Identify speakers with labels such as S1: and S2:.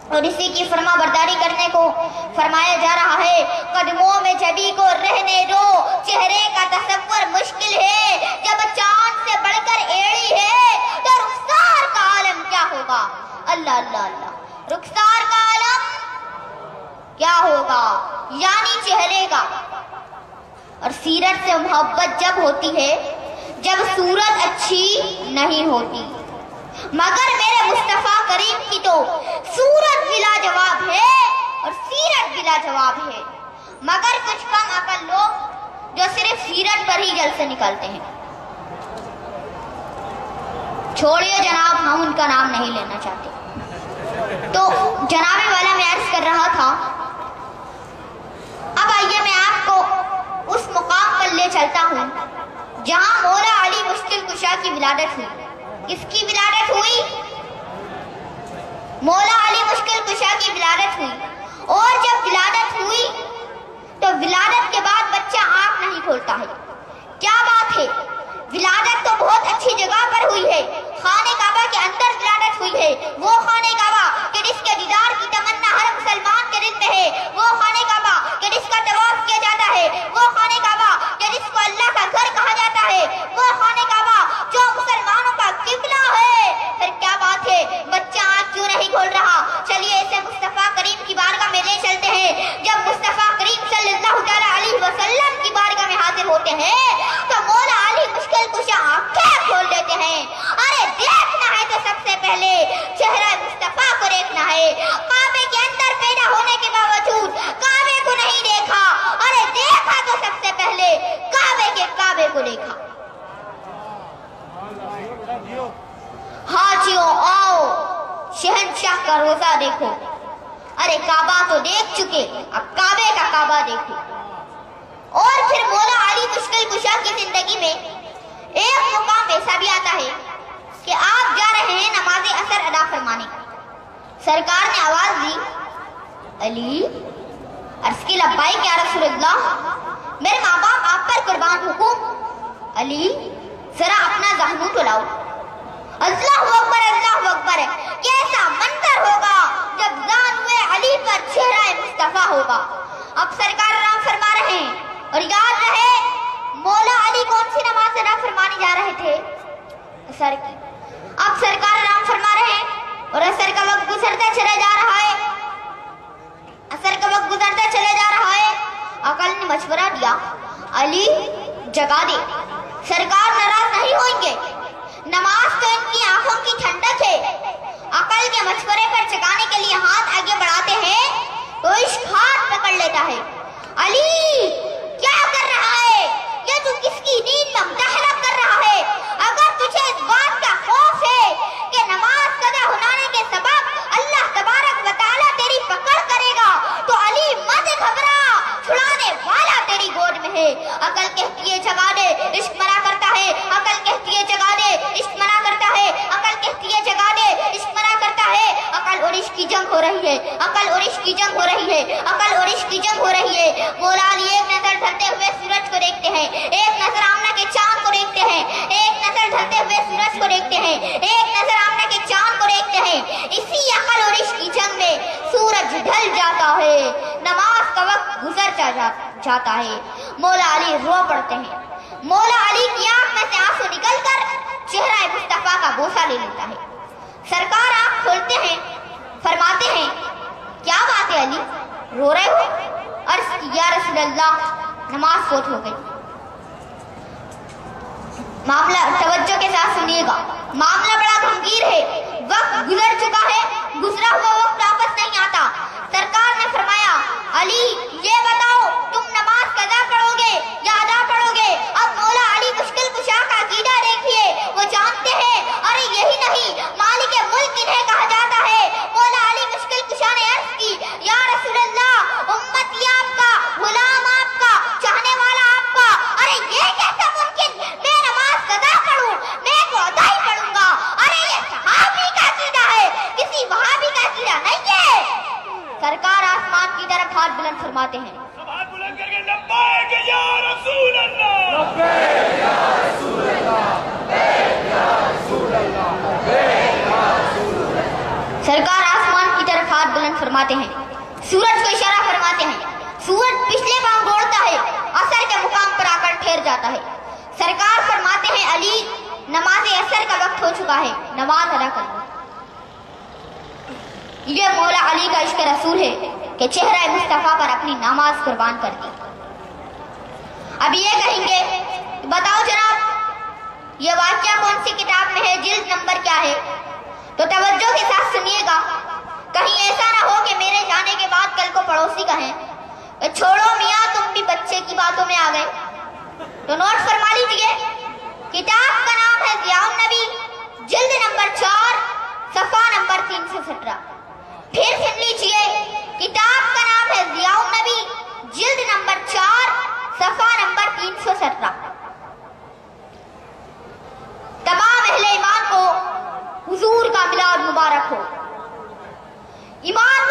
S1: اور اسی کی فرما برداری کرنے کو فرمایا جا رہا ہے۔ قدموں میں جبی کو رہنے دو، چہرے کا تصور مشکل ہے، جب چاند سے بڑھ کر ایڑی ہے تو رخسار کا عالم کیا ہوگا۔ اللہ اللہ اللہ، رخسار کا عالم کیا ہوگا یعنی چہرے کا۔ اور سیرت سے محبت جب ہوتی ہے جب صورت اچھی نہیں ہوتی، مگر میرے مصطفیٰ کریم کی تو صورت بلا جواب ہے اور سیرت بلا جواب ہے، مگر کچھ کم عقل لوگ جو صرف سیرت پر ہی جل سے نکلتے ہیں۔ چھوڑیے جناب، ہم ان کا نام نہیں لینا چاہتے۔ تو جناب والا میں عرض کر رہا تھا، اب آئیے میں آپ کو اس مقام پر لے چلتا ہوں جہاں مولا علی مشکل کشا کی ولادت ہوئی۔ کس کی ولادت ہوئی؟ مولا علی مشکل کشا کی ولادت ہوئی۔ اور جب ولادت ہوئی تو ولادت کے بعد بچہ آنکھ نہیں کھولتا ہے۔ کیا بات ہے، ولادت تو بہت اچھی جگہ پر ہوئی ہے، خانہ کعبہ کے اندر ولادت ہوئی ہے، وہ خانہ کعبہ کہ جس کے دیدار کی تمنا ہر مسلمان کے دل میں ہے، وہ خانہ کعبہ کہ جس کا طواف کیا جاتا ہے، وہ خانہ کعبہ کہ جس کو اللہ کا گھر کہا جاتا ہے، وہ خانہ کعبہ جو مسلمانوں کا قبلہ ہے۔ پھر کیا بات ہے، بچہ آنکھ کیوں نہیں کھول رہا؟ چلیے اسے مصطفیٰ کریم کی بارگاہ میں لے چلتے ہیں۔ جب مصطفیٰ کریم صلی اللہ تعالی علیہ وسلم کی بارگاہ میں حاضر ہوتے ہیں تو مولا علی مشکل کشا آنکھیں کھول لیتے ہیں۔ ارے دیکھنا ہے تو سب سے پہلے چہرہ مصطفیٰ کو دیکھنا ہے۔ کعبے کے اندر پیدا ہونے کے باوجود کعبے کو نہیں دیکھا، ارے دیکھا تو سب سے پہلے کعبے کے کعبے کو دیکھا۔ حاجیوں آؤ شہنشاہ کا روزہ دیکھو۔ ارے کعبہ تو دیکھ چکے، اب کعبے کا کعبہ دیکھو۔ اور پھر مولا علی مشکل کشا کی زندگی میں ایک مقام ایسا بھی آتا ہے کہ آپ جا رہے ہیں نماز عصر ادا فرمانے، سرکار نے آواز دی، علی، عرض کی لبیک یا رسول اللہ، میرے ماں باپ آپ پر قربان، حکم۔ علی ذرا اپنا ذہن تو لاؤ۔ اللہ اکبر اللہ اکبر، کیسا منظر ہوگا جب زانوے علی پر چہرہ مصطفیٰ ہوگا۔ اب سرکار آرام فرما رہے ہیں، اور یاد رہے مولا علی کون سی نماز ادا فرمانے جا رہے تھے؟ عصر کی۔ اب سرکار آرام فرما رہے ہیں اور عصر کا وقت گزرتا چلا جا رہا ہے، عصر کا وقت گزرتا چلا جا رہا ہے۔ عقل نے مشورہ دیا، علی جگا دے، سرکار ناراض نہیں ہوئیں گے، نماز تو ان کی آنکھوں کی ٹھنڈک ہے۔ عقل کے مشورے پر جگانے کے لیے ہاتھ آگے بڑھاتے ہیں تو عشق ہاتھ پکڑ لیتا ہے۔ علی کیا کر رہا ہے؟ یہ تو کس کی نیند میں مداخلت کر رہا ہے؟ اگر تجھے اس بات کا خوف ہے کہ نماز قضا ہونے کے سبب اللہ تبارک و تعالیٰ تیری پکڑ کرے گا تو علی مت گھبرا، چھڑانے والا تیری گود میں ہے۔ عقل کہتی ہے جگا دے، عشق منع کرتا ہے۔ عقل کہتی ہے جگا دے، عشق منع کرتا ہے۔ عقل کہتی ہے جگا دے، عشق منع کرتا ہے۔ عقل اور عشق کی جنگ ہو رہی ہے، عقل اور عشق کی جنگ ہو رہی ہے، عقل اور عشق کی جنگ ہو رہی ہے۔ مولا علی ایک نظر ڈھلتے ہوئے سورج کو دیکھتے ہیں، ایک نظر آمنہ کے چاند کو دیکھتے ہیں، ایک نظر ڈھلتے ہوئے سورج کو دیکھتے ہیں، ایک نظر آمنہ کے چاند کو دیکھتے ہیں۔ اسی عقل اور عشق کی جنگ میں سورج ڈھل جاتا ہے، نماز کا وقت گزر جاتا ہے، مولا علی رو پڑتے ہیں۔ مولا علی کی آنکھ میں سے آنسو نکل کر چہرہ مصطفیٰ کا بوسہ لے لیتا ہے۔ سرکار آنکھ کھولتے ہیں، فرماتے ہیں، کیا بات ہے علی، رو رہے ہو؟ عرض کی، یا رسول اللہ، نماز فوت ہو گئی۔ معاملہ توجہ کے ساتھ سنیے گا، معاملہ بڑا گھمگیر ہے، وقت گزر چکا ہے، گزرا ہوا وقت واپس نہیں آتا۔ سرکار نے فرمایا، علی یہ بتاؤ تم نماز قضا پڑھو گے یا ادا پڑھو گے؟ اب مولا علی مشکل کشا کا عقیدہ دیکھیے، وہ جانتے ہیں، ارے یہی نہیں مالک ملک انہیں کہا جاتا ہے۔ مولا علی مشکل کشا نے عرض کی، یا رسول اللہ، امتی آپ کا، غلام آپ کا، چاہنے والا آپ کا، ارے یہ کیسا ممکن، میں نماز قضا پڑھوں، میں تو ادا ہی پڑھوں گا۔ ارے یہ صحابی کا عقیدہ ہے، کسی وہابی کا عقیدہ نہیں ہے۔ سرکار آسمان کی طرف ہاتھ بلند فرماتے ہیں،
S2: ہاتھ بلند کر کے لبیک یا رسول اللہ،
S3: لبیک یا رسول اللہ، لبیک یا رسول اللہ، لبیک یا رسول اللہ۔
S1: سرکار ہاتھ بلند فرماتے ہیں، سورج کو اشارہ فرماتے ہیں، سورج پچھلے پاؤں دوڑتا ہے، عصر کے مقام پر آ کر ٹھہر جاتا ہے۔ سرکار فرماتے ہیں علی نماز عصر کا وقت ہو چکا ہے، نماز ادا کر لو۔ یہ مولا علی کا عشق رسول ہے کہ چہرہ مصطفیٰ پر اپنی نماز قربان کر دی۔ اب یہ کہیں گے بتاؤ جناب یہ واقعہ کون سی کتاب میں ہے، جلد نمبر کیا ہے؟ تو توجہ کے ساتھ سنیے گا، کہیں ایسا نہ ہو کہ میرے جانے کے بعد کل کو پڑوسی کہیں چھوڑو میاں تم بھی بچے کی باتوں میں آ گئے۔ تو نوٹ فرما لیجیے، کتاب کا نام ہے ضیاء النبی، جلد نمبر 4 صفحہ نمبر 317۔ پھر سن لیجیے، کتاب کا نام ہے ضیاء النبی، جلد نمبر 4 صفحہ نمبر 317۔ تمام اہل ایمان کو حضور کا میلاد مبارک ہو۔ ایمان